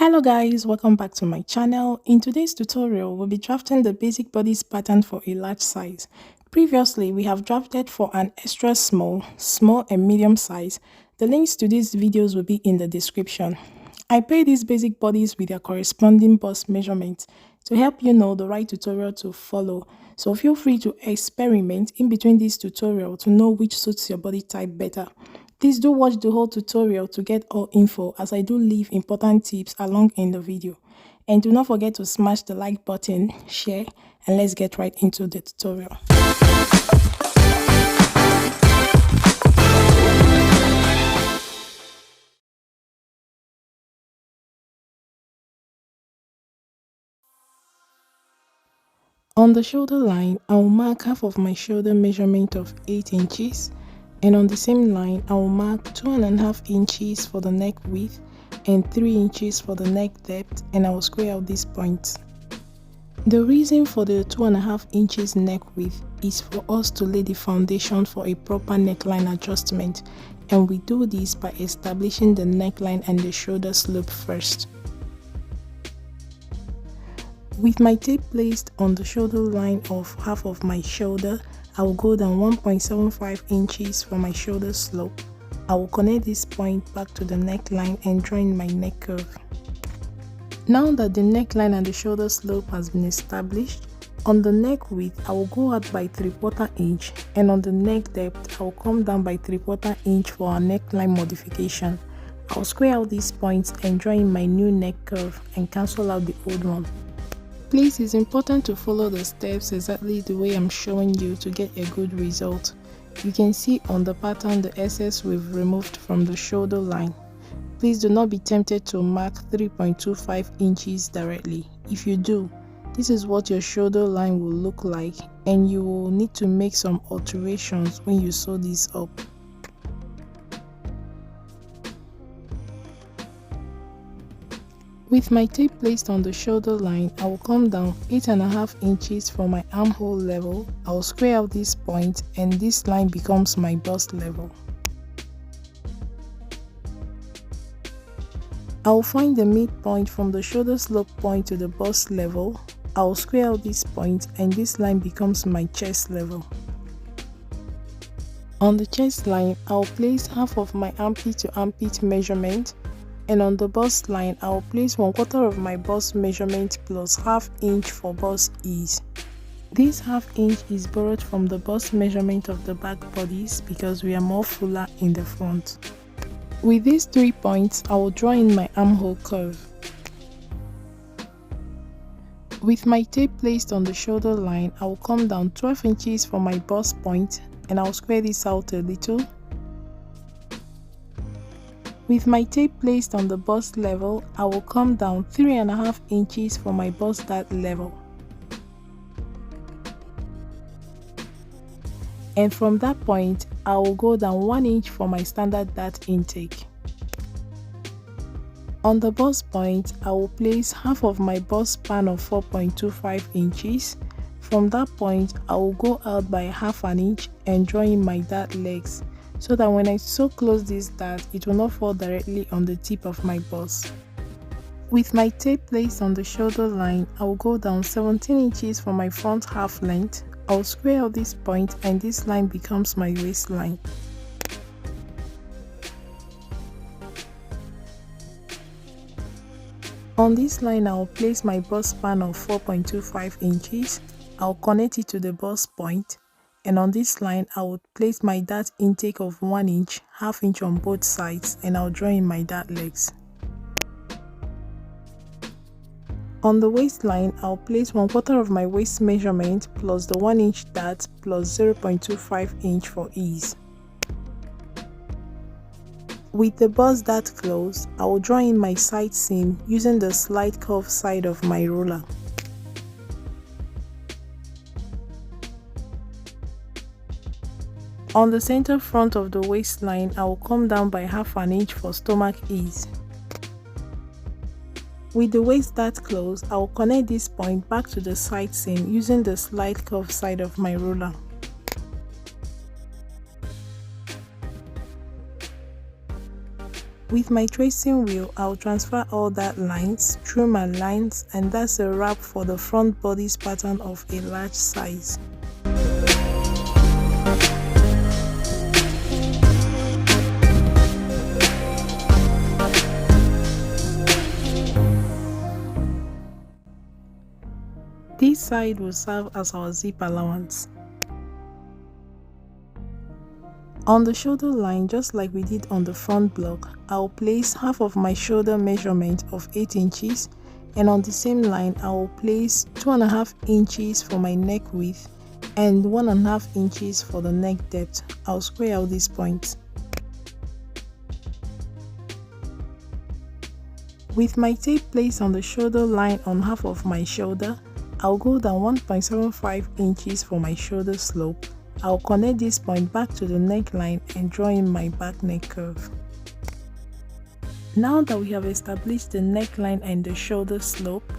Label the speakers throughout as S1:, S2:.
S1: Hello guys, welcome back to my channel. In today's tutorial, we'll be drafting the basic bodice pattern for a large size. Previously, we have drafted for an extra small, small and medium size. The links to these videos will be in the description. I pair these basic bodies with their corresponding bust measurements to help you know the right tutorial to follow. So feel free to experiment in between this tutorial to know which suits your body type better. Please do watch the whole tutorial to get all info, as I do leave important tips along in the video. And do not forget to smash the like button, share, and let's get right into the tutorial. On the shoulder line, I will mark half of my shoulder measurement of 8 inches, and on the same line, I will mark 2.5 inches for the neck width and 3 inches for the neck depth, and I will square out these points. The reason for the 2.5 inches neck width is for us to lay the foundation for a proper neckline adjustment, and we do this by establishing the neckline and the shoulder slope first. With my tape placed on the shoulder line of half of my shoulder, I will go down 1.75 inches for my shoulder slope. I will connect this point back to the neckline and draw in my neck curve. Now that the neckline and the shoulder slope has been established, on the neck width I will go out by 3/4 inch, and on the neck depth I will come down by 3/4 inch for our neckline modification. I will square out these points and draw in my new neck curve and cancel out the old one. Please, it's important to follow the steps exactly the way I'm showing you to get a good result. You can see on the pattern the excess we've removed from the shoulder line. Please do not be tempted to mark 3.25 inches directly. If you do, this is what your shoulder line will look like, and you will need to make some alterations when you sew this up. With my tape placed on the shoulder line, I will come down 8.5 inches from my armhole level. I will square out this point, and this line becomes my bust level. I will find the midpoint from the shoulder slope point to the bust level. I will square out this point, and this line becomes my chest level. On the chest line, I will place half of my armpit to armpit measurement, and on the bust line, I will place 1/4 of my bust measurement plus ½ inch for bust ease. This ½ inch is borrowed from the bust measurement of the back bodice because we are more fuller in the front. With these 3 points, I will draw in my armhole curve. With my tape placed on the shoulder line, I will come down 12 inches for my bust point, and I will square this out a little. With my tape placed on the bust level, I will come down 3.5 inches for my bust dart level. And from that point, I will go down 1 inch for my standard dart intake. On the bust point, I will place half of my bust span of 4.25 inches. From that point, I will go out by ½ an inch and draw in my dart legs, so that when I sew close this dart, it will not fall directly on the tip of my bust. With my tape placed on the shoulder line, I will go down 17 inches for my front half length. I will square out this point, and this line becomes my waistline. On this line, I will place my bust span of 4.25 inches. I will connect it to the bust point, and on this line, I will place my dart intake of 1 inch, ½ inch on both sides, and I'll draw in my dart legs. On the waistline, I'll place 1/4 of my waist measurement plus the 1 inch dart plus 0.25 inch for ease. With the bust dart closed, I will draw in my side seam using the slight curved side of my ruler. On the center front of the waistline, I will come down by ½ an inch for stomach ease. With the waist dart closed, I will connect this point back to the side seam using the slight curved side of my ruler. With my tracing wheel, I'll transfer all that lines through my lines, and that's a wrap for the front bodice pattern of a large size. This side will serve as our zip allowance. On the shoulder line, just like we did on the front block, I'll place half of my shoulder measurement of 8 inches, and on the same line I will place 2.5 inches for my neck width and 1.5 inches for the neck depth. I'll square out these points. With my tape placed on the shoulder line on half of my shoulder, I'll go down 1.75 inches for my shoulder slope. I'll connect this point back to the neckline and draw in my back neck curve. Now that we have established the neckline and the shoulder slope,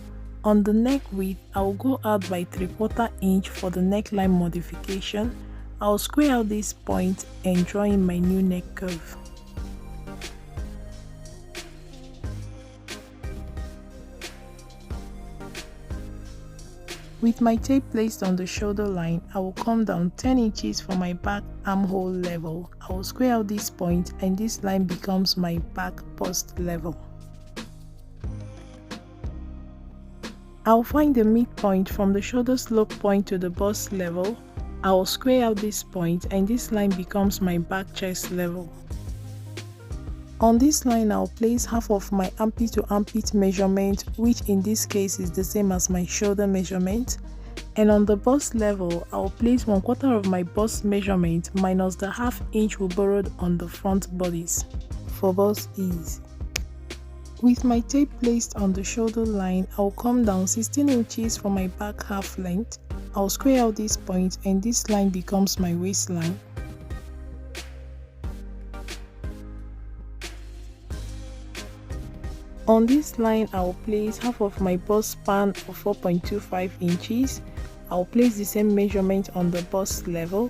S1: on the neck width, I'll go out by 3/4 inch for the neckline modification. I'll square out this point and draw in my new neck curve. With my tape placed on the shoulder line, I will come down 10 inches for my back armhole level. I will square out this point, and this line becomes my back bust level. I will find the midpoint from the shoulder slope point to the bust level. I will square out this point, and this line becomes my back chest level. On this line, I'll place half of my armpit to armpit measurement, which in this case is the same as my shoulder measurement. And on the bust level, I'll place 1/4 of my bust measurement minus the 1/2 inch we borrowed on the front bodice for bust ease. With my tape placed on the shoulder line, I'll come down 16 inches for my back half length. I'll square out this point, and this line becomes my waistline. On this line, I will place half of my bust span of 4.25 inches. I will place the same measurement on the bust level.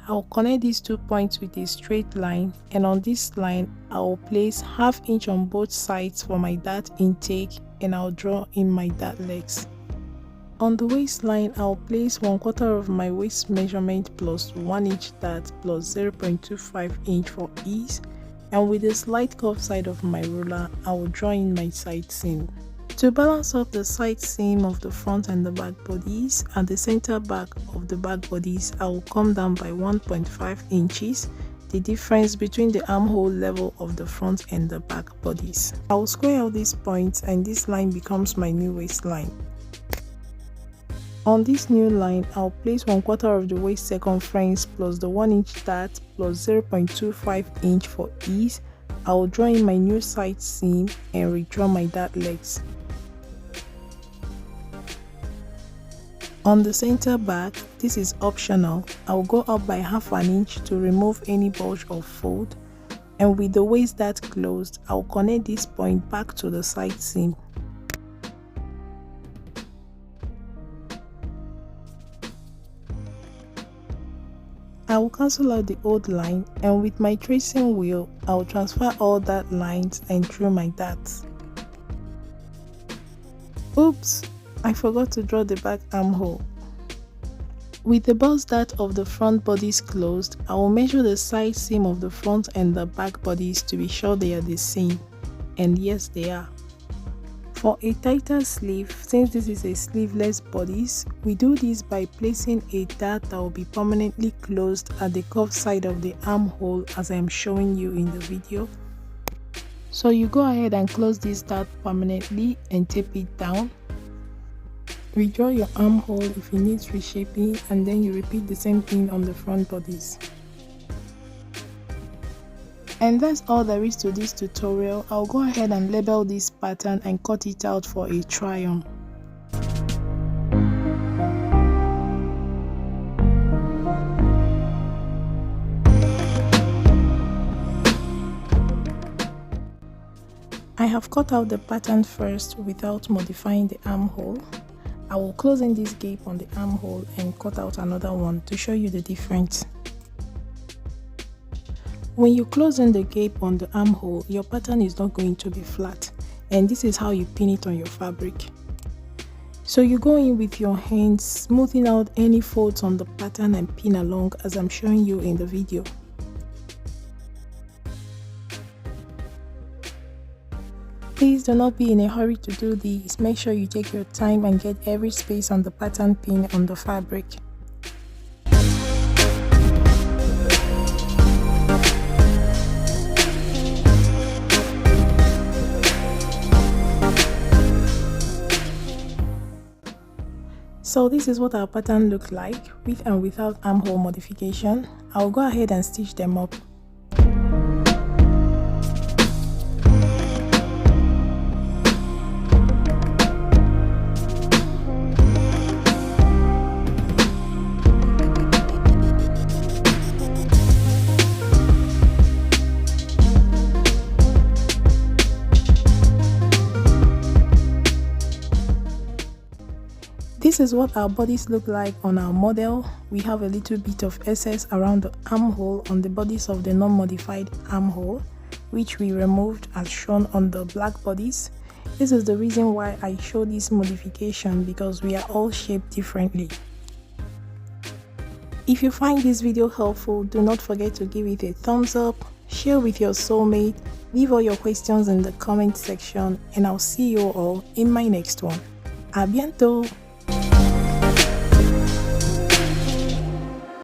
S1: I will connect these 2 points with a straight line, and on this line, I will place 1/2 inch on both sides for my dart intake, and I will draw in my dart legs. On the waistline, I will place 1/4 of my waist measurement plus 1 inch dart plus 0.25 inch for ease. And with the slight curved side of my ruler, I will draw in my side seam. To balance off the side seam of the front and the back bodies, at the center back of the back bodies, I will come down by 1.5 inches, the difference between the armhole level of the front and the back bodies. I will square out these points, and this line becomes my new waistline. On this new line, I'll place 1/4 of the waist circumference plus the 1 inch dart plus 0.25 inch for ease. I will draw in my new side seam and redraw my dart legs. On the center back, this is optional. I will go up by 1/2 inch to remove any bulge or fold, and with the waist dart closed, I will connect this point back to the side seam. I will cancel out the old line, and with my tracing wheel, I will transfer all dart lines and draw my darts. Oops! I forgot to draw the back armhole. With the bust dart of the front bodice closed, I will measure the side seam of the front and the back bodies to be sure they are the same, and yes, they are. For a tighter sleeve, since this is a sleeveless bodice, we do this by placing a dart that will be permanently closed at the curved side of the armhole, as I am showing you in the video. So you go ahead and close this dart permanently and tape it down. Redraw your armhole if it needs reshaping, and then you repeat the same thing on the front bodice. And that's all there is to this tutorial. I'll go ahead and label this pattern and cut it out for a try-on. I have cut out the pattern first without modifying the armhole. I will close in this gap on the armhole and cut out another one to show you the difference. When you close in the gape on the armhole, your pattern is not going to be flat, and this is how you pin it on your fabric. So you go in with your hands, smoothing out any folds on the pattern and pin along as I'm showing you in the video. Please do not be in a hurry to do this. Make sure you take your time and get every space on the pattern pin on the fabric. So this is what our pattern looks like with and without armhole modification. I'll go ahead and stitch them up. This is what our bodice look like on our model. We have a little bit of excess around the armhole on the bodice of the non-modified armhole, which we removed as shown on the black bodice. This is the reason why I show this modification, because we are all shaped differently. If you find this video helpful, do not forget to give it a thumbs up, share with your soulmate, leave all your questions in the comment section, and I'll see you all in my next one. A bientôt!